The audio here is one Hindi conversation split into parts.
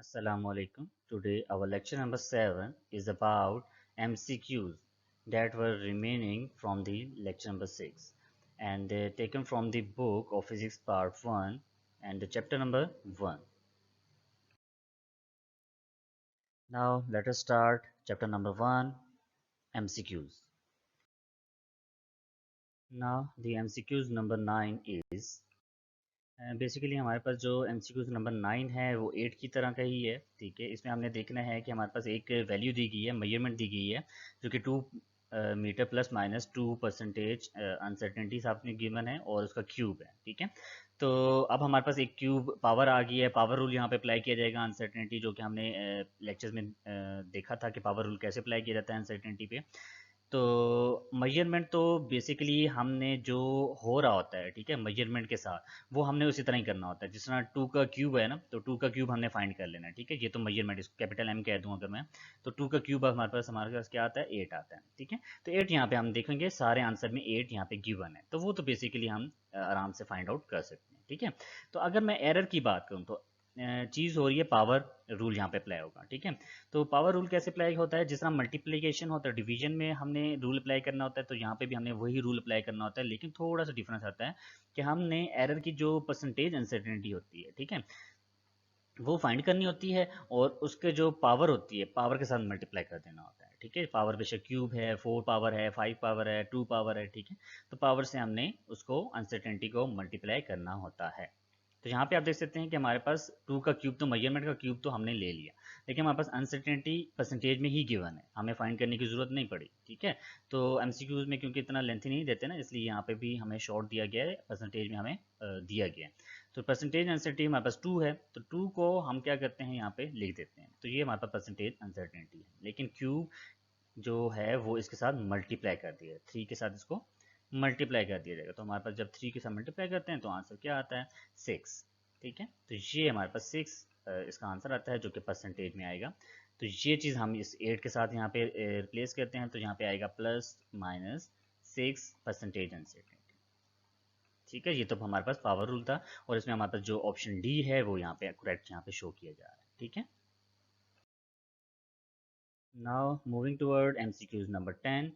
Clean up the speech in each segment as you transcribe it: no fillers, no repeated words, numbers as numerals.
Assalamu alaikum. Today our lecture number 7 is about MCQs that were remaining from the lecture number 6 and taken from the book of physics part 1 and the chapter number 1. Now let us start chapter number 1, MCQs. Now the MCQs number 9 is basically हमारे पास जो MCQs नंबर 9 है वो 8 की तरह का ही है। ठीक है, इसमें हमने देखना है कि हमारे पास एक वैल्यू दी गई है, मेजरमेंट दी गई है जो कि 2 मीटर प्लस माइनस 2% अनसर्टेनिटीज आपने गिवन है और उसका क्यूब है। ठीक है, तो अब हमारे पास एक क्यूब पावर आ गई है। पावर रूल यहाँ पे अप्लाई किया जाएगा अनसर्टेनिटी, जो कि हमने लेक्चर्स में देखा था कि पावर रूल कैसे अप्लाई किया जाता है अनसर्टेनिटी पे। तो मेजरमेंट तो बेसिकली हमने जो हो रहा होता है, ठीक है, मेजरमेंट के साथ वो हमने उसी तरह ही करना होता है। जिस तरह 2 का क्यूब है ना, तो 2 का क्यूब हमने फाइंड कर लेना है। ठीक है, ये तो मेजरमेंट, इसको कैपिटल M कह दूँ अगर मैं, तो 2 का क्यूब हमारे पास क्या आता है, 8 आता है। ठीक है, तो 8 यहाँ पे हम देखेंगे सारे आंसर में 8 यहाँ पे गिवन है, तो वो तो बेसिकली हम आराम से फाइंड आउट कर सकते हैं। ठीक है, तो अगर मैं एरर की बात करूँ तो चीज़ हो रही है पावर रूल यहाँ पे अप्लाई होगा। ठीक है, तो पावर रूल कैसे अप्लाई होता है, जिस तरह मल्टीप्लिकेशन होता है, डिवीजन में हमने रूल अप्लाई करना होता है, तो यहाँ पे भी हमने वही रूल अप्लाई करना होता है, लेकिन थोड़ा सा डिफरेंस आता है कि हमने एरर की जो परसेंटेज अनसर्टेनिटी होती है, ठीक है, वो फाइंड करनी होती है और उसके जो पावर होती है पावर के साथ मल्टीप्लाई कर देना होता है। ठीक है, पावर बेशक क्यूब है, 4 पावर है, 5 पावर है, 2 पावर है। ठीक है, तो पावर से हमने उसको अनसर्टेनिटी को मल्टीप्लाई करना होता है। तो यहाँ पे आप देख सकते हैं कि हमारे पास 2 का क्यूब, तो मेजरमेंट का क्यूब तो हमने ले लिया, लेकिन हमारे पास अनसर्टेनिटी परसेंटेज में ही गिवन है, हमें फाइंड करने की जरूरत नहीं पड़ी। ठीक है, तो एमसीक्यूज में क्योंकि इतना लेंथी नहीं देते ना, इसलिए यहाँ पे भी हमें शॉर्ट दिया गया है, परसेंटेज में हमें दिया गया है। तो परसेंटेज अनसर्टेनिटी हमारे पास 2 है, तो 2 को हम क्या करते हैं, यहाँ पे लिख देते हैं, तो ये हमारे पास परसेंटेज अनसर्टेनिटी है। लेकिन क्यूब जो है वो इसके साथ मल्टीप्लाई कर दिया है, 3 के साथ इसको मल्टीप्लाई कर दिया जाएगा। तो हमारे पास जब 3 के साथ मल्टीप्लाई करते हैं तो आंसर क्या आता है, 6। ठीक है, तो ये हमारे पास 6 इसका आंसर आता है, जो कि परसेंटेज में आएगा। तो ये चीज़ हम इस 8 के साथ यहाँ पे रिप्लेस करते हैं, तो यहाँ पे आएगा प्लस माइनस 6 परसेंटेज अनसर्टेनिटी। ठीक है, ये तो हमारे पास पावर रूल था और इसमें हमारे पास जो ऑप्शन डी है वो यहाँ पे करेक्ट यहाँ पे शो किया जा रहा है। ठीक है, now moving toward MCQs number 10।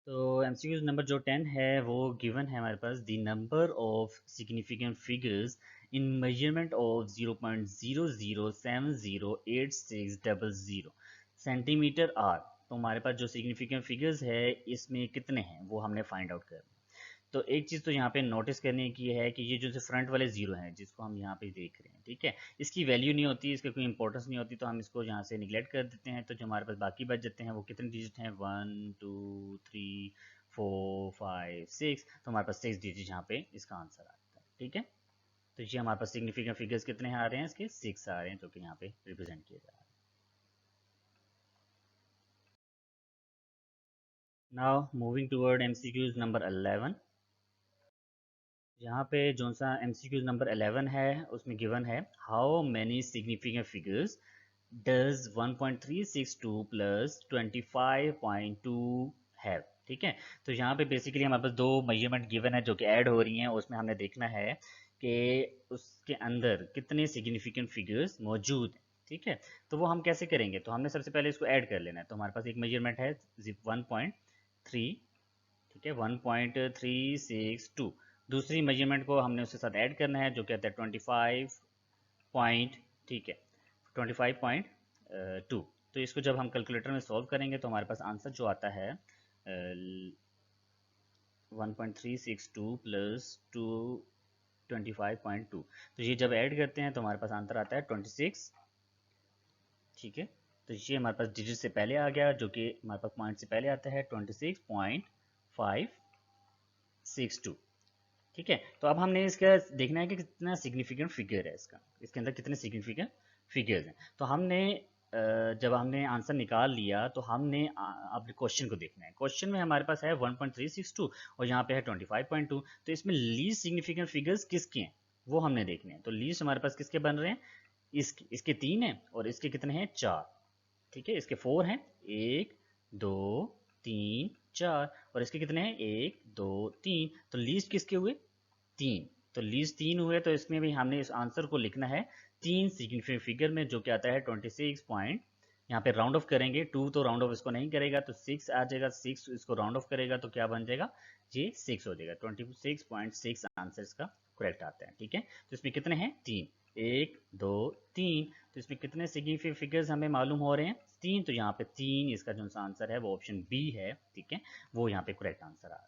तो एमसीक्यूज नंबर जो 10 है वो गिवन है हमारे पास, the number of significant figures in measurement of 0.0070860 centimetre are. तो हमारे पास जो सिग्निफिकेंट फिगर्स है इसमें कितने हैं वो हमने फाइंड आउट करना है। तो एक चीज़ तो यहाँ पे नोटिस करने की है कि ये जो फ्रंट वाले जीरो हैं जिसको हम यहाँ पे देख रहे हैं, ठीक है, इसकी वैल्यू नहीं होती, इसकी कोई इंपॉर्टेंस नहीं होती, तो हम इसको यहाँ से निगलेक्ट कर देते हैं। तो जो हमारे पास बाकी बच जाते हैं वो कितने डिजिट हैं, 1 2 3 4 5 6, तो हमारे पास 6 डिजिट यहाँ पे इसका आंसर आता है। ठीक है, तो ये हमारे पास सिग्निफिकेंट फिगर्स कितने आ रहे हैं, इसके 6 आ रहे हैं, जो कि यहाँ पे रिप्रेजेंट किया जा रहा है। Now moving toward MCQs number 11। यहाँ पे जो सा MCQ नंबर 11 है उसमें गिवन है, how many significant figures does 1.362 plus 25.2 have. ठीक है, तो यहाँ पे बेसिकली हमारे पास दो मेजरमेंट गिवन है जो कि ऐड हो रही हैं, उसमें हमने देखना है कि उसके अंदर कितने सिग्निफिकेंट फिगर्स मौजूद हैं। ठीक है, तो वो हम कैसे करेंगे, तो हमने सबसे पहले इसको ऐड कर लेना है। तो हमारे पास एक मेजरमेंट है 1.3, ठीक है, 1.362, दूसरी मेजरमेंट को हमने उसके साथ ऐड करना है जो कहता है 25 पॉइंट, ठीक है, 25.2। तो इसको जब हम कैलकुलेटर में सॉल्व करेंगे तो हमारे पास आंसर जो आता है 1.362 प्लस 25.2, तो ये जब ऐड करते हैं तो हमारे पास आंसर आता है 26। ठीक है, तो ये हमारे पास डिजिट से पहले आ गया, जो कि हमारे पास पॉइंट से पहले आता है 26.562। ठीक है, तो अब हमने इसका देखना है कि कितना सिग्निफिकेंट फिगर है इसका, इसके अंदर कितने सिग्निफिकेंट फिगर्स हैं। तो हमने जब हमने आंसर निकाल लिया तो हमने अब क्वेश्चन को देखना है। क्वेश्चन में हमारे पास है 1.362 और यहाँ पे है 25.2, तो इसमें लीस्ट सिग्निफिकेंट फिगर्स किसके हैं वो हमने देखने हैं। तो लीस्ट हमारे पास किसके बन रहे हैं, इसके 3 हैं और इसके कितने हैं, 4। ठीक है, इसके 4 हैं, 1 2 3 4, और इसके कितने हैं, 1 2 3, तो लीस्ट किसके हुए, 3। तो लीस्ट 3 हुए, तो इसमें भी हमने इस आंसर को लिखना है 3 सिग्निफिकेंट फिगर में, जो कि आता है 26 पॉइंट। यहाँ पे राउंड ऑफ करेंगे, 2 तो राउंड ऑफ इसको नहीं करेगा, तो 6 आ जाएगा, 6 इसको राउंड ऑफ करेगा तो क्या बन जाएगा, ये 6 हो जाएगा। 26.6 आंसर इसका करेक्ट आता है। ठीक है, तो इसमें कितने हैं, 3, 1 2 3। तो इसमें कितने सिग्निफिकेंट फिगर्स हमें मालूम हो रहे हैं, 3। तो यहाँ पे 3 इसका जो आंसर है वो ऑप्शन बी है। ठीक है, वो यहाँ पे करेक्ट आंसर आ रहा है।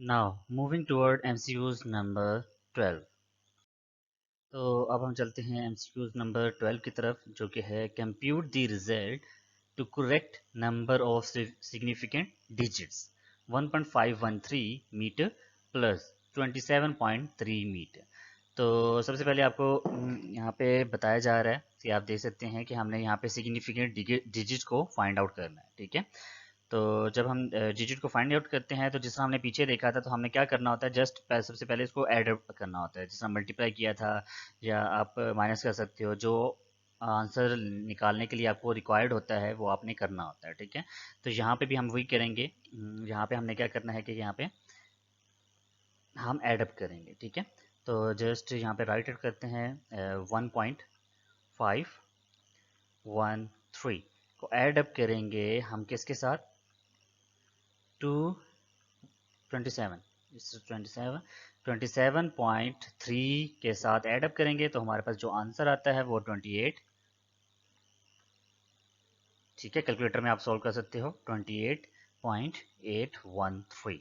Now moving toward MCQs number 12। तो अब हम चलते हैं एमसीक्यूज नंबर 12 की तरफ, जो कि है compute the result to correct number of significant digits 1.513 metre plus 27.3 metre. तो सबसे पहले आपको यहाँ पे बताया जा रहा है कि आप देख सकते हैं कि हमने यहाँ पे सिग्निफिकेंट डिजिट को फाइंड आउट करना है। ठीक है, तो जब हम डिजिट को फाइंड आउट करते हैं, तो जिस तरह हमने पीछे देखा था, तो हमें क्या करना होता है, जस्ट सबसे पहले इसको ऐड करना होता है, जिस तरह मल्टीप्लाई किया था, या आप माइनस कर सकते हो। जो आंसर निकालने के लिए आपको रिक्वायर्ड होता है वो आपने करना होता है। ठीक है, तो यहाँ पे भी हम वही करेंगे। यहाँ पे हमने क्या करना है कि यहाँ पे हम ऐड अप करेंगे। ठीक है, तो जस्ट यहाँ पे राइट एड करते हैं 1.513 को ऐड अप करेंगे हम किसके साथ, 227, 27.3 के साथ ऐड अप करेंगे, तो हमारे पास जो आंसर आता है वो 28। ठीक है, कैलकुलेटर में आप सॉल्व कर सकते हो, 28.813।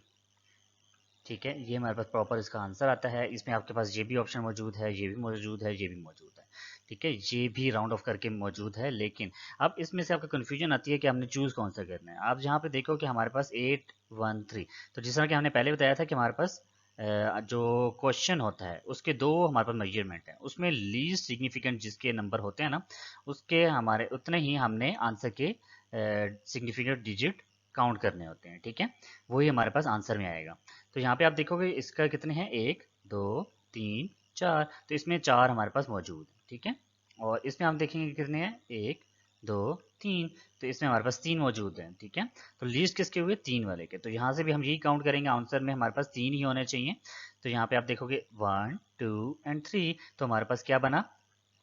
ठीक है, ये हमारे पास प्रॉपर इसका आंसर आता है। इसमें आपके पास ये भी ऑप्शन मौजूद है, ये भी मौजूद है, ये भी मौजूद है। ठीक है, ये भी राउंड ऑफ करके मौजूद है, लेकिन अब इसमें से आपका कन्फ्यूजन आती है कि हमने चूज़ कौन सा करना है। आप यहाँ पे देखो कि हमारे पास 813, तो जिस तरह कि हमने पहले बताया था कि हमारे पास जो क्वेश्चन होता है उसके दो हमारे पास मेजरमेंट है, उसमें लीस्ट सिग्निफिकेंट जिसके नंबर होते हैं ना, उसके हमारे उतने ही हमने आंसर के सिग्निफिकेंट डिजिट काउंट करने होते हैं। ठीक है, वही हमारे पास आंसर में आएगा। तो यहाँ पे आप देखोगे इसका कितने हैं, 1 2 3 4, तो इसमें 4 हमारे पास मौजूद है। ठीक है, और इसमें आप देखेंगे कितने हैं, 1 2 3, तो इसमें हमारे पास 3 मौजूद हैं। ठीक है, तो लीस्ट किसके हुए, 3 वाले के, तो यहाँ से भी हम यही काउंट करेंगे, आंसर में हमारे पास 3 ही होने चाहिए। तो यहाँ पे आप देखोगे 1 2 एंड 3, तो हमारे पास क्या बना,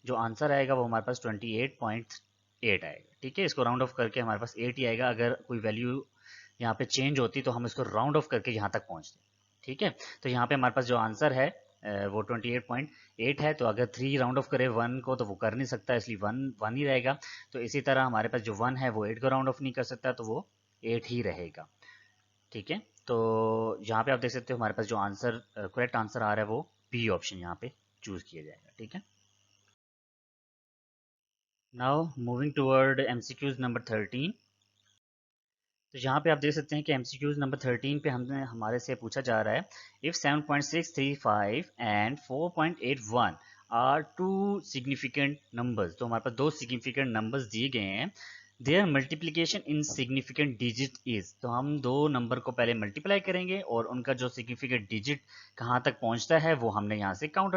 जो आंसर आएगा वो हमारे पास 28.8 आएगा। ठीक है, इसको राउंड ऑफ करके हमारे पास 8 ही आएगा। अगर कोई वैल्यू यहाँ पे चेंज होती तो हम इसको राउंड ऑफ करके यहाँ तक पहुँचते। ठीक है, तो यहाँ पे हमारे पास जो आंसर है वो 28.8 है। तो अगर 3 राउंड ऑफ करे 1 को तो वो कर नहीं सकता, इसलिए 1 ही रहेगा। तो इसी तरह हमारे पास जो 1 है वो 8 को राउंड ऑफ नहीं कर सकता, तो वो 8 ही रहेगा। ठीक है, तो यहाँ पे आप देख सकते हो हमारे पास जो आंसर करेक्ट आंसर आ रहा है वो बी ऑप्शन यहाँ पे चूज किया जाएगा। ठीक है, now moving toward MCQs number 13। तो यहाँ पे आप देख सकते हैं कि एमसीक्यूज नंबर 13 पे हमने हमारे से पूछा जा रहा है, if 7.635 and 4.81 are two significant numbers. तो हमारे पास दो सिग्निफिकेंट नंबर्स दिए गए हैं, their multiplication in significant digit is. तो हम दो नंबर को पहले मल्टीप्लाई करेंगे और उनका जो सिग्निफिकेंट डिजिट कहाँ तक पहुँचता है वो हमने यहाँ से काउंट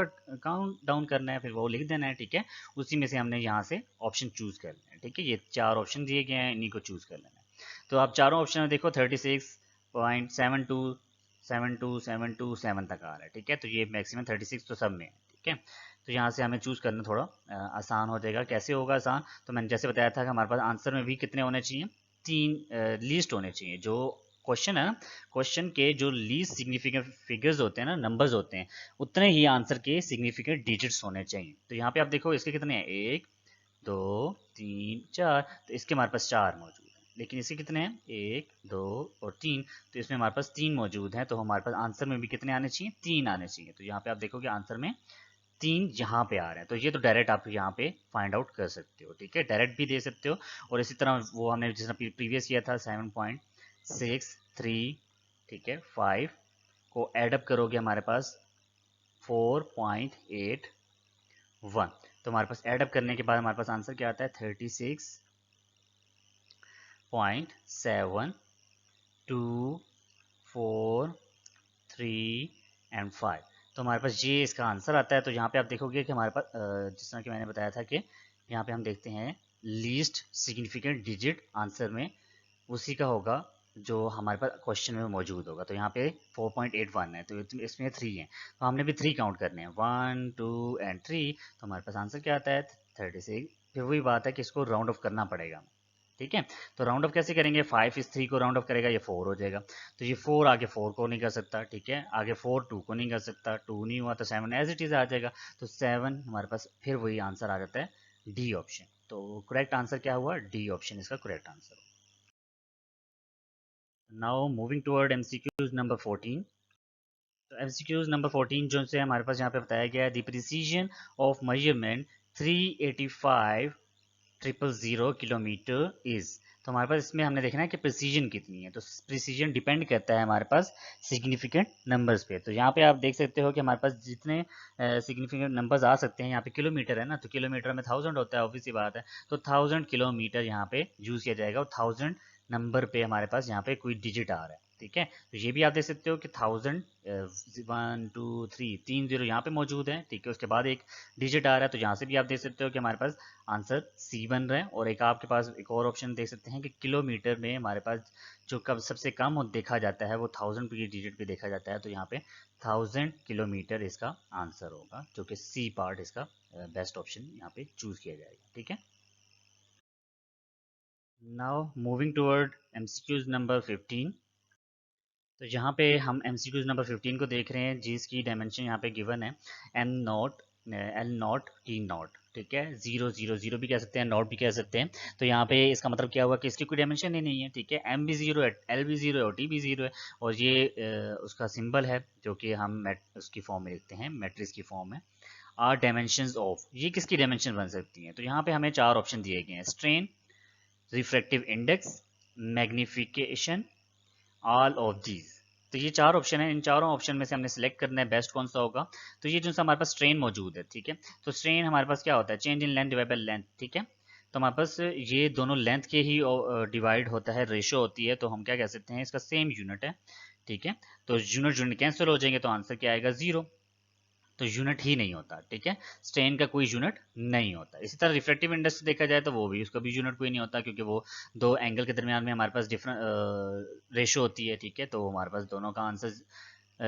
डाउन करना है, फिर वो लिख देना है। ठीक है, उसी में से हमने यहाँ से ऑप्शन चूज करना है। ठीक है, ये 4 ऑप्शन दिए गए हैं, इन्हीं को चूज कर लेना है। तो आप चारों ऑप्शन में देखो 36.72 तक आ रहा है। ठीक है, तो ये मैक्सिमम 36 तो सब में है। ठीक है, तो यहाँ से हमें चूज़ करना थोड़ा आसान हो जाएगा। कैसे होगा आसान, तो मैंने जैसे बताया था कि हमारे पास आंसर में भी कितने होने चाहिए, 3 लीस्ट होने चाहिए। जो क्वेश्चन है ना, क्वेश्चन के जो लीस्ट सिग्निफिकेंट फिगर्स होते हैं ना, नंबर्स होते हैं, उतने ही आंसर के सिग्निफिकेंट डिजिट्स होने चाहिए। तो यहाँ पे आप देखो इसके कितने हैं, 1 2 3 4, तो इसके हमारे पास 4 मौजूद है। लेकिन इसके कितने हैं, 1 2 और 3, तो इसमें हमारे पास 3 मौजूद हैं। तो हमारे पास आंसर में भी कितने आने चाहिए, 3 आने चाहिए। तो यहाँ पे आप देखोगे आंसर में 3 यहाँ पे आ रहे हैं। तो ये तो डायरेक्ट आप यहाँ पे फाइंड आउट कर सकते हो। ठीक है, डायरेक्ट भी दे सकते हो, और इसी तरह वो हमने जिस प्रीवियस किया था 7.63, ठीक है, 5 को एडअप करोगे हमारे पास 4.81। तो हमारे पास एडअप करने के बाद हमारे पास आंसर क्या आता है, 36.724 3 एंड 5। तो हमारे पास ये इसका आंसर आता है। तो यहाँ पे आप देखोगे कि हमारे पास जिस तरह कि मैंने बताया था कि यहाँ पे हम देखते हैं लीस्ट सिग्निफिकेंट डिजिट आंसर में, उसी का होगा जो हमारे पास क्वेश्चन में मौजूद होगा। तो यहाँ पे 4.81 है, तो इसमें 3 है, तो हमने भी 3 काउंट करने हैं, 1 2 एंड 3। तो हमारे पास आंसर क्या आता है? 36। फिर वही बात है कि इसको राउंड ऑफ करना पड़ेगा, ठीक है। तो राउंड ऑफ कैसे करेंगे? 5 इस 3 को राउंड ऑफ करेगा, ये 4 हो जाएगा। तो ये 4 आगे 4 को नहीं कर सकता, ठीक है, आगे 4 2 को नहीं कर सकता, 2 नहीं हुआ तो 7 एज इट इज आ जाएगा। तो 7 हमारे पास फिर वही आंसर आ जाता है, डी ऑप्शन। तो करेक्ट आंसर क्या हुआ? डी ऑप्शन इसका correct answer. Now moving toward MCQs number 14। तो एमसीक्यूज नंबर 14 जो से हमारे पास यहाँ पे बताया गया है, the precision of measurement 385,000 kilometre is. तो हमारे पास इसमें हमने देखना है कि प्रिसीजन कितनी है। तो प्रिसीजन डिपेंड करता है हमारे पास सिग्निफिकेंट नंबर्स पे। तो यहाँ पे आप देख सकते हो कि हमारे पास जितने सिग्निफिकेंट नंबर्स आ सकते हैं, यहाँ पे किलोमीटर है ना, तो किलोमीटर में 1000 होता है, ऑब्वियस सी बात है। तो 1000 किलोमीटर यहाँ पे यूज किया जाएगा, और 1000 नंबर पे हमारे पास यहाँ पे कोई डिजिट आ रहा है, ठीक है। तो ये भी आप देख सकते हो कि 1000 1 2 3 3 जीरो यहाँ पे मौजूद है, ठीक है। उसके बाद एक डिजिट आ रहा है, तो यहाँ से भी आप देख सकते हो कि हमारे पास आंसर सी बन रहा है। और एक आपके पास एक और ऑप्शन देख सकते हैं कि किलोमीटर में हमारे पास जो कब सबसे कम देखा जाता है वो 1000 की डिजिट पे देखा जाता है। तो यहाँ पे 1000 किलोमीटर इसका आंसर होगा, जो कि सी पार्ट इसका बेस्ट ऑप्शन यहाँ पे चूज किया जाएगा, ठीक है। Now moving toward MCQs number 15। तो यहाँ पे हम एमसीक्यूज नंबर 15 को देख रहे हैं, जिसकी डायमेंशन यहाँ पे गिवन है M naught L naught T not, ठीक है। 0 0 0 भी कह सकते हैं, नॉट भी कह सकते हैं। तो यहाँ पे इसका मतलब क्या हुआ कि इसकी कोई डायमेंशन ही नहीं है, ठीक है। एम भी 0 है, एल भी 0 है, और टी भी 0 है। और ये उसका सिंबल है, जो कि हम उसकी फॉर्म में लिखते हैं, मैट्रिक्स की फॉर्म में। आर डायमेंशन ऑफ, ये किसकी डायमेंशन बन सकती है? तो यहाँ पे हमें 4 ऑप्शन दिए गए हैं, strain, refractive index, magnification, all of these. तो ये 4 ऑप्शन है, इन चारों ऑप्शन में से हमने सेलेक्ट करना है बेस्ट कौन सा होगा। तो ये जो सा हमारे पास स्ट्रेन मौजूद है, ठीक है। तो स्ट्रेन हमारे पास क्या होता है? Change in length divide by length, ठीक है। तो हमारे पास ये दोनों लेंथ के ही डिवाइड होता है, रेशो होती है। तो हम क्या कह सकते हैं, इसका सेम यूनिट है, ठीक है। तो यूनिट यूनिट कैंसिल हो जाएंगे, तो आंसर क्या आएगा? 0। तो यूनिट ही नहीं होता, ठीक है। स्ट्रेन का कोई यूनिट नहीं होता। इसी तरह रिफ्रैक्टिव इंडेक्स देखा जाए तो वो भी, उसका भी यूनिट कोई नहीं होता, क्योंकि वो दो एंगल के दरमियान में हमारे पास डिफरेंट रेशो होती है, ठीक है। तो हमारे पास दोनों का आंसर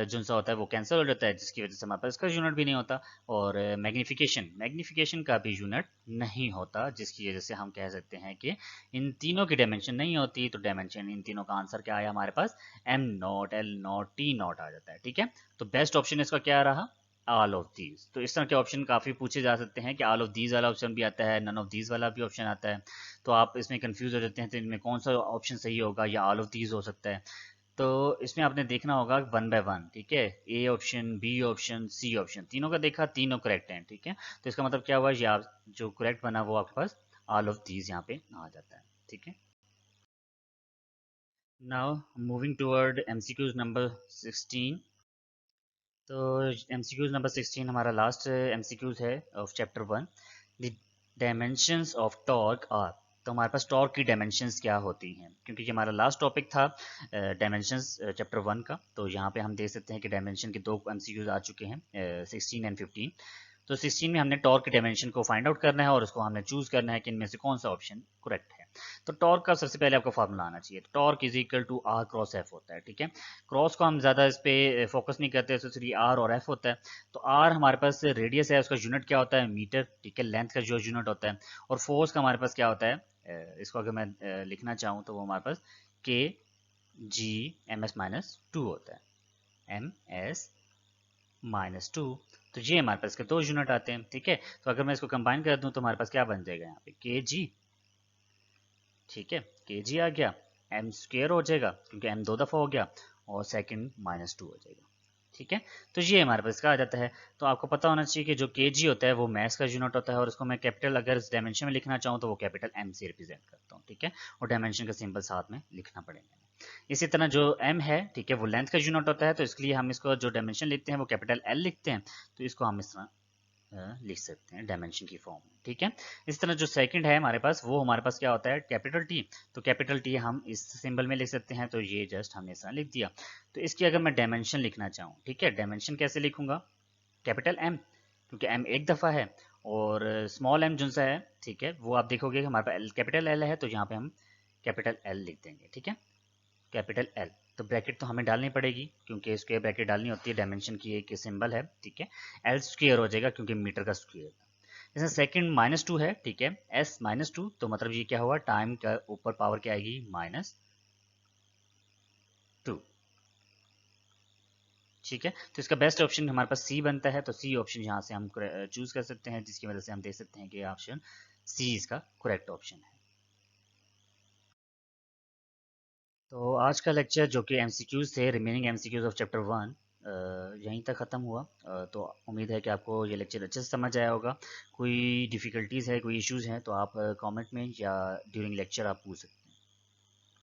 जो सा होता है वो कैंसिल हो जाता है, जिसकी वजह से हमारे पास इसका यूनिट भी नहीं होता। और मैग्निफिकेशन का भी यूनिट नहीं होता, जिसकी वजह से हम कह सकते हैं कि इन तीनों की डायमेंशन नहीं होती। तो डायमेंशन इन तीनों का आंसर क्या आया हमारे पास? M naught, L naught, T naught आ जाता है, ठीक है। तो बेस्ट ऑप्शन इसका क्या रहा? All of these. तो इस तरह के ऑप्शन काफ़ी पूछे जा सकते हैं कि ऑल ऑफ दीज वाला ऑप्शन भी आता है, नन ऑफ दीज वाला भी ऑप्शन आता है। तो आप इसमें कंफ्यूज हो जाते हैं, तो इनमें कौन सा ऑप्शन सही होगा, या ऑल ऑफ दीज हो सकता है। तो इसमें आपने देखना होगा 1 बाय 1, ठीक है। A option, B option, C option, तीनों का देखा, तीनों करेक्ट हैं, ठीक है। तो इसका मतलब क्या हुआ, ये आप जो करेक्ट बना वो आपके पास ऑल ऑफ दीज यहाँ पे आ जाता है, ठीक है। Now moving toward MCQs number 16। तो एमसीक्यूज नंबर 16 हमारा लास्ट एमसीक्यूज है of chapter 1। The dimensions of torque are. तो हमारे पास टॉर्क की डायमेंशंस क्या होती हैं, क्योंकि ये हमारा लास्ट टॉपिक था डायमेंशंस चैप्टर 1 का। तो यहाँ पे हम देख सकते हैं कि डायमेंशन के 2 एमसीक्यूज आ चुके हैं, 16 एंड 15। तो 16 में हमने टॉर्क के डायमेंशन को फाइंड आउट करना है, और उसको हमने चूज करना है कि इनमें से कौन सा ऑप्शन करेक्ट है। तो टॉर्क का सबसे पहले आपको फार्मूला आना चाहिए। Torque is equal to R cross F होता है, ठीक है। क्रॉस को हम ज़्यादा इस पर फोकस नहीं करते, सिर्फ आर और एफ होता है। तो आर हमारे पास रेडियस है, उसका यूनिट क्या होता है? मीटर, ठीक है। लेंथ का जो यूनिट होता है। और फोर्स का हमारे पास क्या होता है? इसको अगर मैं लिखना चाहूँ तो वो हमारे पास के जी एम एस माइनस 2 होता है, एम एस माइनस 2। तो ये हमारे पास के 2 यूनिट आते हैं, ठीक है। तो अगर मैं इसको कंबाइन कर दूं तो हमारे पास क्या बन जाएगा यहाँ पे? के जी, ठीक है। के जी आ गया, एम स्क्वेयर हो जाएगा क्योंकि एम 2 दफ़ा हो गया, और सेकंड माइनस 2 हो जाएगा, ठीक है। तो ये हमारे पास का आ जाता है। तो आपको पता होना चाहिए कि जो के जी होता है वो मैथ्स का यूनिट होता है, और उसको मैं कैपिटल अगर इस डायमेंशन में लिखना चाहूँ तो वो कैपिटल एम से रिप्रेजेंट करता हूँ, ठीक है। और डायमेंशन का सिंबल साथ में लिखना पड़ेगा। इसी तरह जो एम है, ठीक है, वो लेंथ का यूनिट होता है, तो इसके लिए हम इसको जो डायमेंशन लिखते हैं वो कैपिटल एल लिखते हैं। तो इसको हम इस तरह लिख सकते हैं डायमेंशन की फॉर्म में, ठीक है। इस तरह जो सेकंड है हमारे पास, वो हमारे पास क्या होता है? Capital T. तो कैपिटल टी हम इस सिंबल में लिख सकते हैं, तो ये जस्ट हमने इस तरह लिख दिया। तो इसकी अगर मैं डायमेंशन लिखना चाहूँ, ठीक है, डायमेंशन कैसे लिखूंगा? कैपिटल एम, क्योंकि एम एक दफ़ा है, और स्मॉल एम जो सा है, ठीक है, वो आप देखोगे कि हमारे पास कैपिटल एल है, तो यहाँ पे हम कैपिटल एल लिख देंगे, ठीक है। Capital L. तो ब्रैकेट तो हमें डालनी पड़ेगी क्योंकि स्क्वायर ब्रैकेट डालनी होती है, डायमेंशन की एक सिंबल है, ठीक है। एल स्क्वायर हो जाएगा क्योंकि मीटर का स्क्वायर। जैसे सेकंड -2 है, ठीक है, एस -2, तो मतलब ये क्या हुआ, टाइम का ऊपर पावर क्या आएगी, -2, ठीक है। तो इसका बेस्ट ऑप्शन हमारे पास सी बनता है, तो सी ऑप्शन यहाँ से हम चूज कर सकते हैं, जिसकी वजह से हम देख सकते हैं कि ऑप्शन सी इसका करेक्ट ऑप्शन है। तो आज का लेक्चर जो कि एमसीक्यूज थे, रिमेनिंग एमसीक्यूज ऑफ चैप्टर 1, यहीं तक ख़त्म हुआ। तो उम्मीद है कि आपको ये लेक्चर अच्छे से समझ आया होगा। कोई डिफ़िकल्टीज़ है, कोई इश्यूज़ हैं तो आप कमेंट में या ड्यूरिंग लेक्चर आप पूछ सकते हैं।